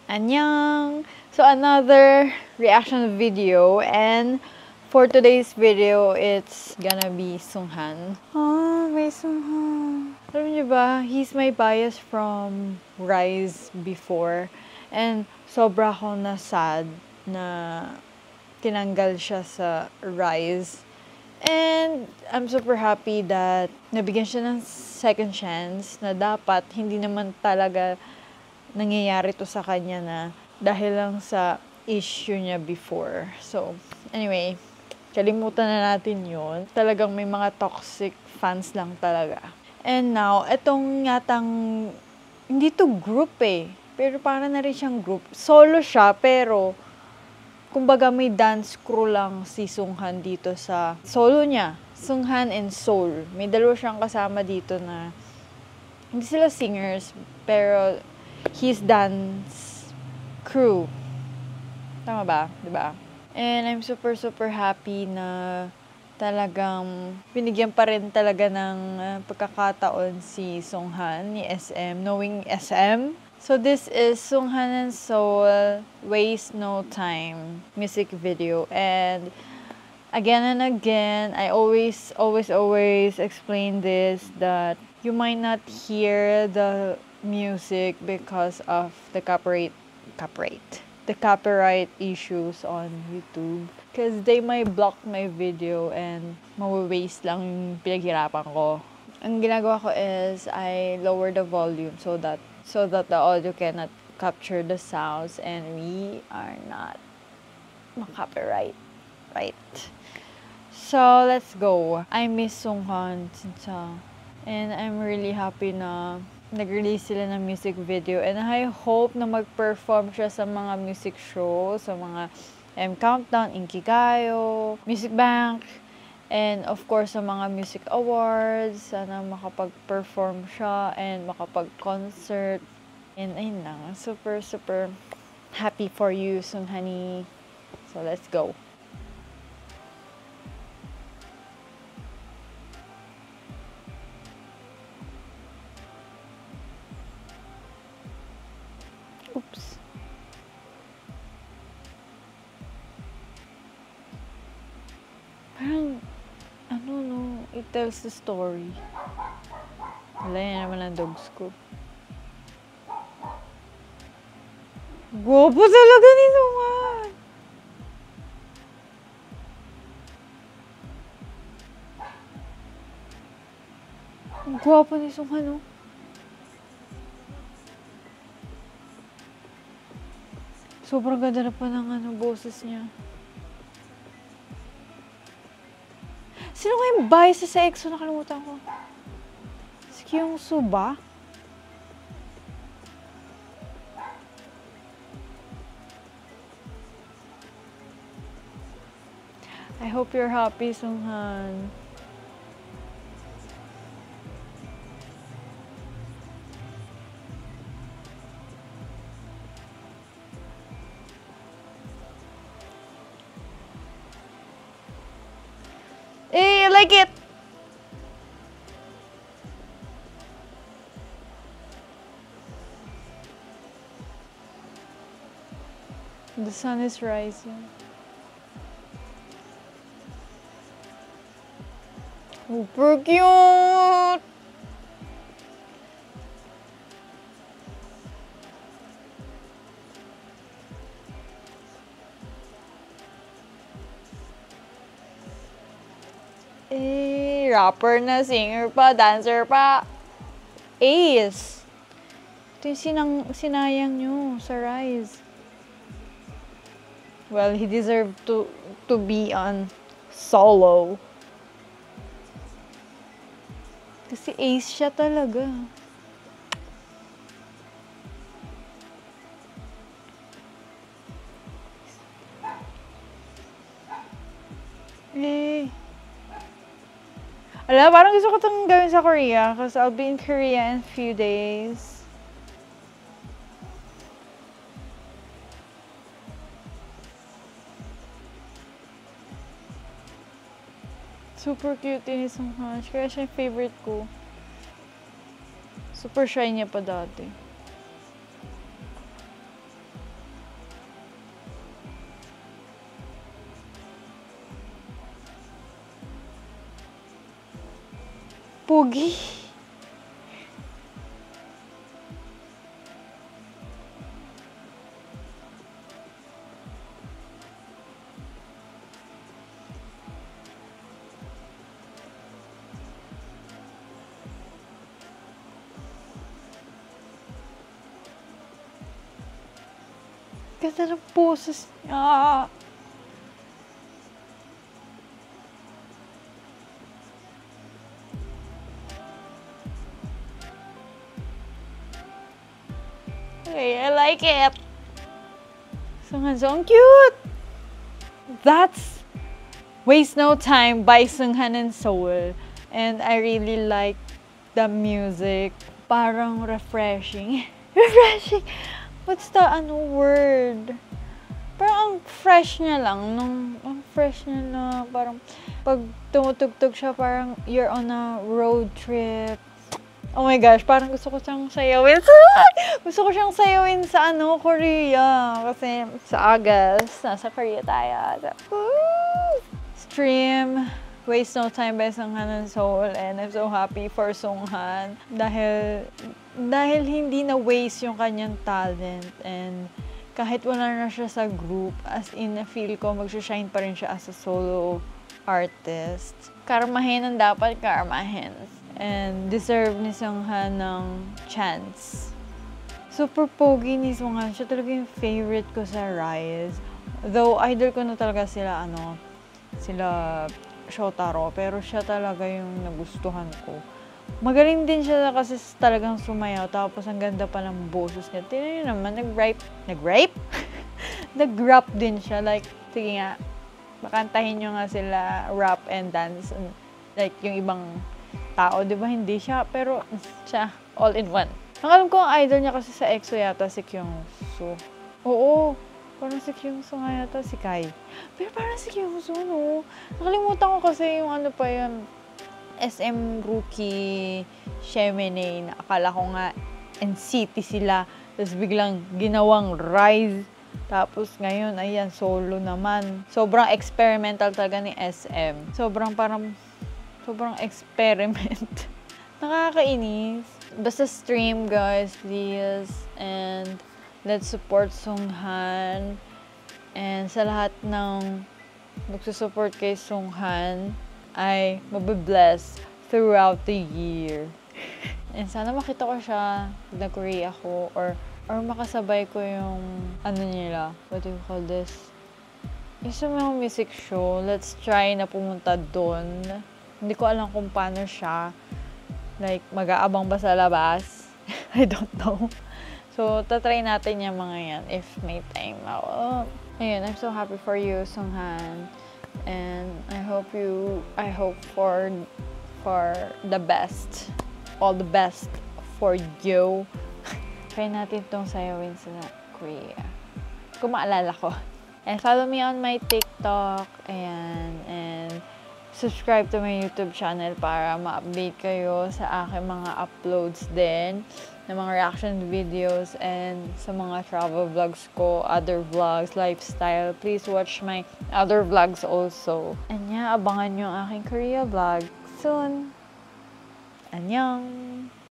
Annyeong! So another reaction video, and for today's video, it's gonna be Sunghan. Oh, may Sunghan. Alam niyo ba, he's my bias from Rise before, and sobra ako na sad na tinanggal siya sa Rise. And I'm super happy that nabigyan siya ng second chance na dapat hindi naman talaga nangyayari to sa kanya na dahil lang sa issue niya before. So, anyway, kalimutan na natin yun. Talagang may mga toxic fans lang talaga. And now, etong yatang, hindi to group eh. Pero para na rin siyang group. Solo siya, pero kumbaga may dance crew lang si Sunghan dito sa solo niya. Sunghan and Soul. May dalawa siyang kasama dito na hindi sila singers, pero his dance crew. Tama ba? Diba? And I'm super happy na talagang binigyan pa rin talaga ng pagkakataon si Sunghan ni SM, knowing SM. So this is Sunghan and Soul, Waste No Time music video. And again and again, I always explain this, that you might not hear the music because of the copyright issues on YouTube. Because they might block my video and mawi-waste lang yung pinaghirapan ko. Ang ginagawa ko is I lower the volume so that the audio cannot capture the sounds and we are not ma-copyright. Right? So, let's go. I miss Sunghan 진짜. And I'm really happy na nag-release sila ng music video. And I hope na mag-perform siya sa mga music show, sa mga Countdown, Inkigayo, Music Bank, and of course sa mga music awards. Sana makapag-perform siya and makapag-concert. And ayun lang, super happy for you, Sunghani. So let's go. Oops. Parang, no, it tells the story. Wala yan naman ang dogs ko. Gwapo talaga ni Sunghan! Gwapo ni Sunghan, oh. Sobrang ganda na pa ng boses niya. Sino nga yung bias sa EXO? Nakalimutan ko. Si Kyungsu ba? I hope you're happy, Sunghan. I like it! The sun is rising. Super cute! Rapper na, singer pa, dancer pa. Ace! Ito yung sinayang nyo sa Rise. Well, he deserved to be on solo. Kasi ace siya talaga. Alam, parang gusto ko itong gawin sa Korea kasi I'll be in Korea in a few days. Super cute ni Sunghan. Kaya siya yung favorite ko. Super shy niya pa dati. Pogi. Ganda ng poses niya. Okay, I like it. Seunghan so cute. That's Waste No Time by Seunghan and Seoul. And I really like the music. Parang refreshing. Refreshing. What's the word? Parang ang fresh niya lang. Ang fresh niya na parang pag tumutugtog siya, parang you're on a road trip. Oh my gosh, parang gusto ko siyang sayawin sa Korea. Kasi sa August, nasa Korea tayo. So, stream Waste No Time by Seunghan and Seoul, and I'm so happy for Seunghan dahil hindi na waste yung kanyang talent, and kahit wala na siya sa group, as in feel ko magsha-shine pa rin siya as a solo artist. Karmahin ang dapat karmahin. And deserve ni Seunghan ng chance. Super pogi ni Seunghan. Siya talaga yung favorite ko sa Rise. Though, idol ko na talaga sila, sila Shotaro. Pero siya talaga yung nagustuhan ko. Magaling din siya kasi talagang sumayaw. Tapos, ang ganda pa ng boses niya. Tingnan niyo naman, nag-rape? Nag-rap din siya. Like, sige nga, makantahin nyo nga sila rap and dance. Like, yung ibang tao, di ba? Hindi siya, pero siya, all in one. Ang alam ko, ang idol niya kasi sa EXO yata, si Kyungsu. Oo, parang si Kyungsu nga yata, si Kai. Pero parang si Kyungsu, no? Nakalimutan ko kasi yung pa yun, SM Rookie, Shemine, na akala ko nga NCT sila, tapos biglang ginawang Rise. Tapos ngayon, ayan, solo naman. Sobrang experimental talaga ni SM. Sobrang experiment. Nakakainis. Basta stream, guys, please. And let's support Seunghan. And sa lahat ng magsusupport kay Seunghan, ay mabibless throughout the year. And sana makita ko siya na Korea ko, or makasabay ko yung nila, what do you call this? Yung sa mga music show, let's try na pumunta doon. Hindi ko alam kung paano siya. Like, mag-aabang ba sa labas? I don't know. So, tatry natin yung mga yan if may time ako. Ayun, I'm so happy for you, Seunghan. And I hope for the best. All the best for you. Try natin itong sayawin sa Korea. Kung maalala ko. And follow me on my TikTok. Ayan. And subscribe to my YouTube channel para ma-update kayo sa aking mga uploads din ng mga reaction videos and sa mga travel vlogs ko, other vlogs, lifestyle. Please watch my other vlogs also. And yeah, abangan nyo ang aking Korea vlog soon. Annyeong!